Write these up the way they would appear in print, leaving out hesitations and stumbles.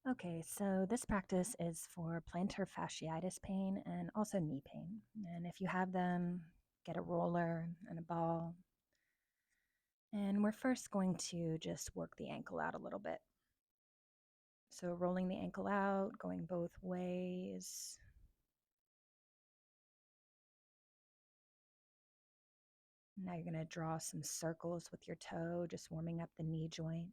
Okay, so this practice is for plantar fasciitis pain and also knee pain. And if you have them, get a roller and a ball. And we're first going to just work the ankle out a little bit. So rolling the ankle out, going both ways. Now you're going to draw some circles with your toe, just warming up the knee joint.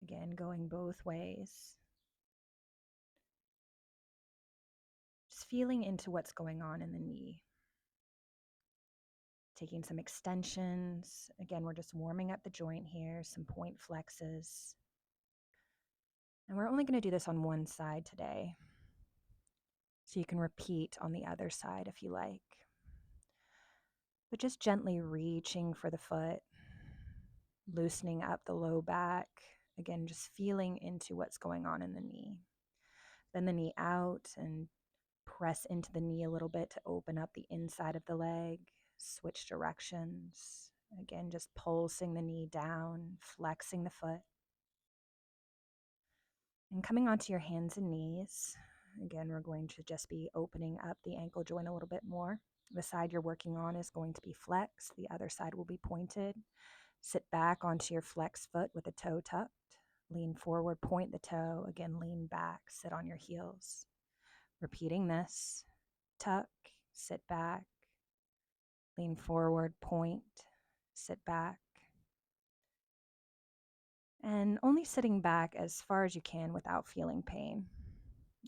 Again, going both ways. Just feeling into what's going on in the knee. Taking some extensions. Again, we're just warming up the joint here, some point flexes. And we're only going to do this on one side today. So you can repeat on the other side if you like. But just gently reaching for the foot, loosening up the low back. Again, just feeling into what's going on in the knee. Bend the knee out and press into the knee a little bit to open up the inside of the leg. Switch directions. Again, just pulsing the knee down, flexing the foot. And coming onto your hands and knees. Again, we're going to just be opening up the ankle joint a little bit more. The side you're working on is going to be flexed. The other side will be pointed. Sit back onto your flexed foot with the toe tucked. Lean forward, point the toe. Again, lean back, sit on your heels. Repeating this. Tuck, sit back. Lean forward, point, sit back. And only sitting back as far as you can without feeling pain.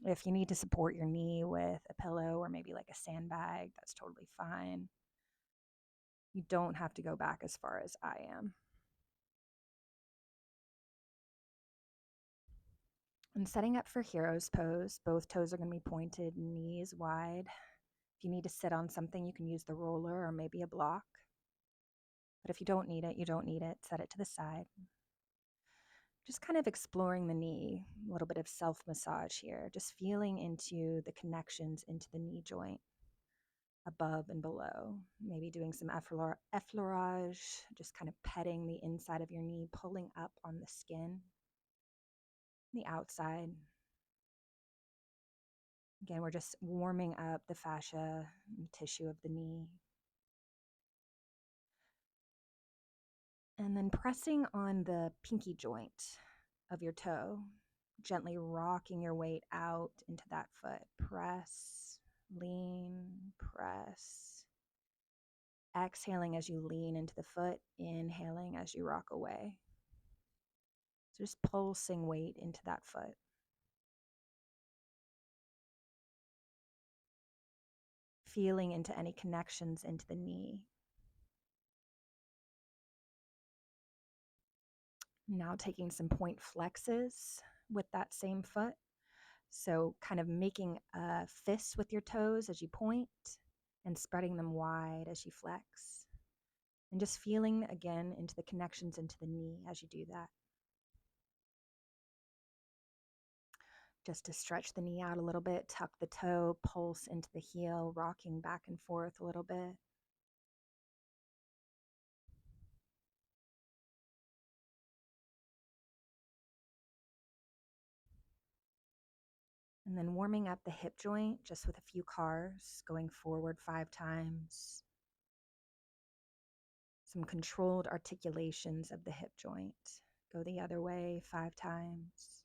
If you need to support your knee with a pillow or maybe like a sandbag, that's totally fine. You don't have to go back as far as I am. And setting up for hero's pose, both toes are going to be pointed, knees wide. If you need to sit on something, you can use the roller or maybe a block. But if you don't need it, you don't need it. Set it to the side. Just kind of exploring the knee, a little bit of self massage here, just feeling into the connections into the knee joint above and below. Maybe doing some effleurage, just kind of petting the inside of your knee, pulling up on the skin, the outside. Again, we're just warming up the fascia and tissue of the knee. And then pressing on the pinky joint of your toe, gently rocking your weight out into that foot. Press, lean, press. Exhaling as you lean into the foot, inhaling as you rock away. So just pulsing weight into that foot. Feeling into any connections into the knee. Now taking some point flexes with that same foot. So kind of making a fist with your toes as you point and spreading them wide as you flex. And just feeling again into the connections into the knee as you do that. Just to stretch the knee out a little bit, tuck the toe, pulse into the heel, rocking back and forth a little bit. And then warming up the hip joint just with a few cars, going forward 5 times. Some controlled articulations of the hip joint. Go the other way 5 times.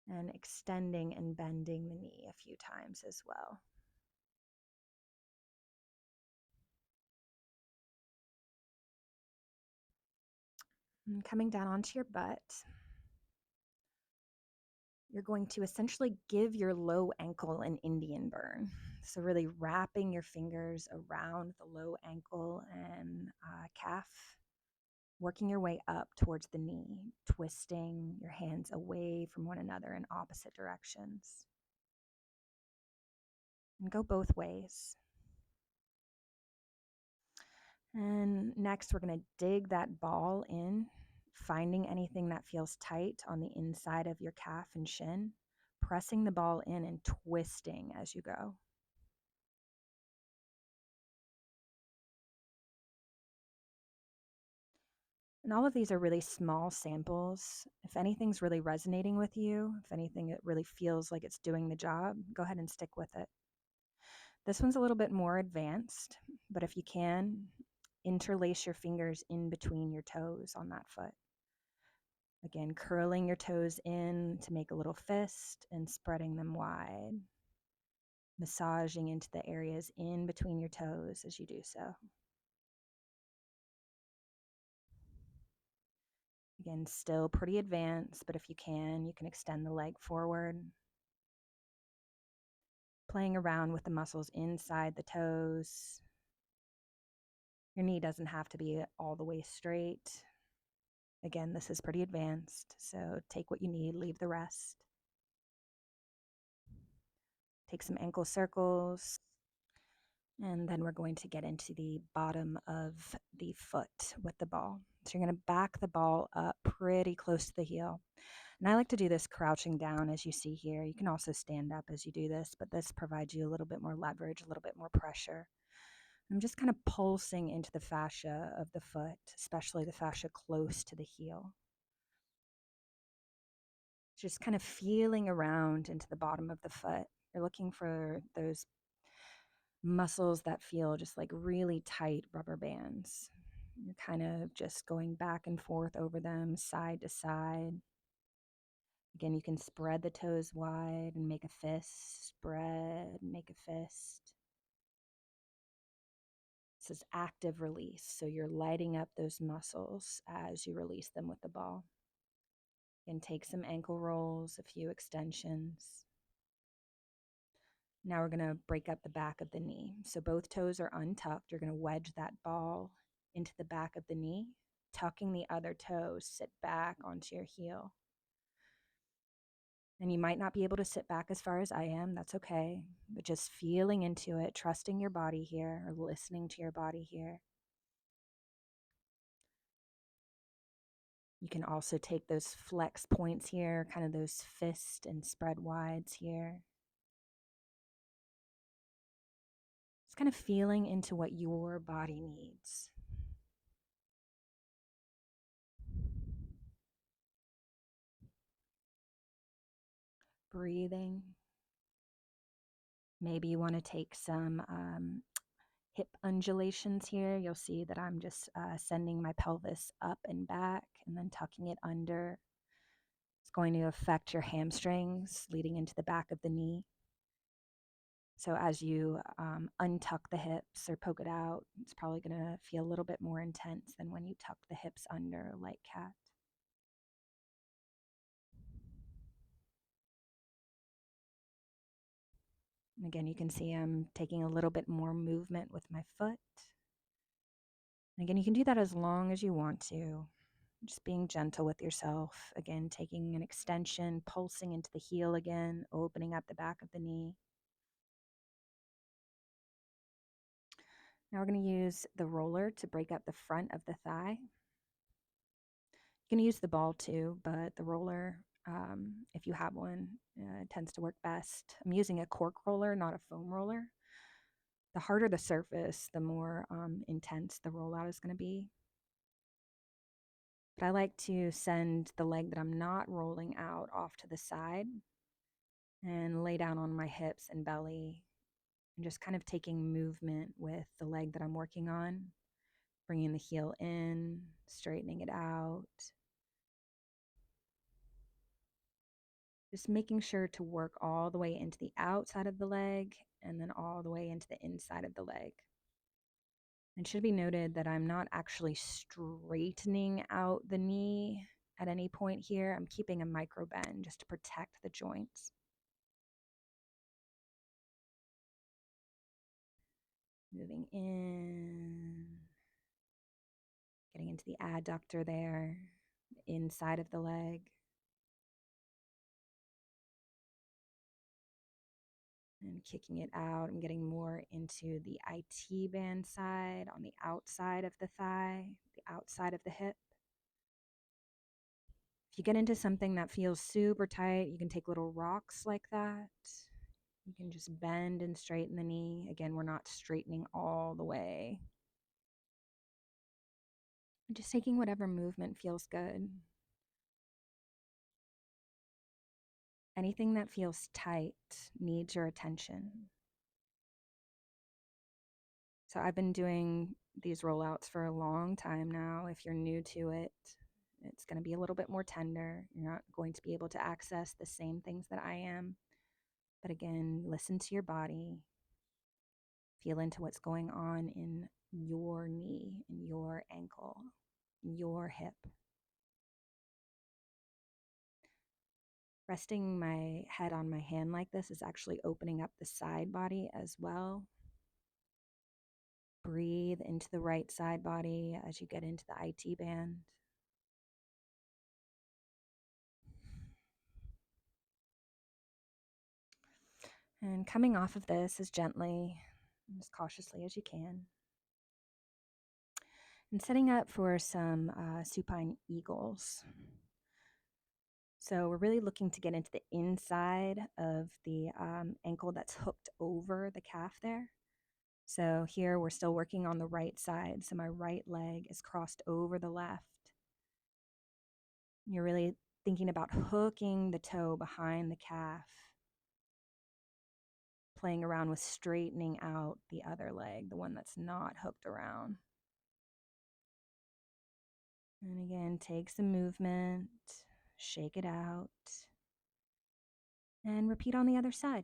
And extending and bending the knee a few times as well. And coming down onto your butt, you're going to essentially give your low ankle an Indian burn. So really wrapping your fingers around the low ankle and calf, working your way up towards the knee, twisting your hands away from one another in opposite directions. And go both ways. And next, we're going to dig that ball in, finding anything that feels tight on the inside of your calf and shin, pressing the ball in and twisting as you go. And all of these are really small samples. If anything's really resonating with you, if anything it really feels like it's doing the job, go ahead and stick with it. This one's a little bit more advanced, but if you can, interlace your fingers in between your toes on that foot. Again, curling your toes in to make a little fist and spreading them wide, massaging into the areas in between your toes as you do so. Again, still pretty advanced, but if you can extend the leg forward. Playing around with the muscles inside the toes. Your knee doesn't have to be all the way straight. Again, this is pretty advanced, so take what you need, leave the rest. Take some ankle circles, and then we're going to get into the bottom of the foot with the ball. So you're going to back the ball up pretty close to the heel. And I like to do this crouching down, as you see here. You can also stand up as you do this, but this provides you a little bit more leverage, a little bit more pressure. I'm just kind of pulsing into the fascia of the foot, especially the fascia close to the heel. Just kind of feeling around into the bottom of the foot. You're looking for those muscles that feel just like really tight rubber bands. You're kind of just going back and forth over them, side to side. Again, you can spread the toes wide and make a fist, spread, make a fist. This is active release, so you're lighting up those muscles as you release them with the ball. And take some ankle rolls, a few extensions. Now we're going to break up the back of the knee. So both toes are untucked. You're going to wedge that ball into the back of the knee, tucking the other toe, sit back onto your heel. And you might not be able to sit back as far as I am. That's okay. But just feeling into it, trusting your body here, or listening to your body here. You can also take those flex points here, kind of those fist and spread wides here. Just kind of feeling into what your body needs. Breathing. Maybe you want to take some hip undulations here. You'll see that I'm just sending my pelvis up and back and then tucking it under. It's going to affect your hamstrings leading into the back of the knee. So as you untuck the hips or poke it out, it's probably going to feel a little bit more intense than when you tuck the hips under like cat. And again, you can see I'm taking a little bit more movement with my foot. And again, you can do that as long as you want to. Just being gentle with yourself. Again, taking an extension, pulsing into the heel again, opening up the back of the knee. Now we're going to use the roller to break up the front of the thigh. You can use the ball too, but the roller, if you have one, tends to work best. I'm using a cork roller, not a foam roller. The harder the surface, the more intense the rollout is going to be. But I like to send the leg that I'm not rolling out off to the side and lay down on my hips and belly and just kind of taking movement with the leg that I'm working on, bringing the heel in, straightening it out. Just making sure to work all the way into the outside of the leg and then all the way into the inside of the leg. It should be noted that I'm not actually straightening out the knee at any point here. I'm keeping a micro bend just to protect the joints. Moving in, getting into the adductor there, inside of the leg. And kicking it out. I'm getting more into the IT band side on the outside of the thigh, the outside of the hip. If you get into something that feels super tight, you can take little rocks like that. You can just bend and straighten the knee. Again, we're not straightening all the way. Just taking whatever movement feels good. Anything that feels tight needs your attention. So I've been doing these rollouts for a long time now. If you're new to it, it's going to be a little bit more tender. You're not going to be able to access the same things that I am. But again, listen to your body. Feel into what's going on in your knee, in your ankle, your hip. Resting my head on my hand like this is actually opening up the side body as well. Breathe into the right side body as you get into the IT band. And coming off of this as gently, as cautiously as you can. And setting up for some supine eagles. So we're really looking to get into the inside of the ankle that's hooked over the calf there. So here we're still working on the right side. So my right leg is crossed over the left. You're really thinking about hooking the toe behind the calf, playing around with straightening out the other leg, the one that's not hooked around. And again, take some movement, shake it out, and repeat on the other side.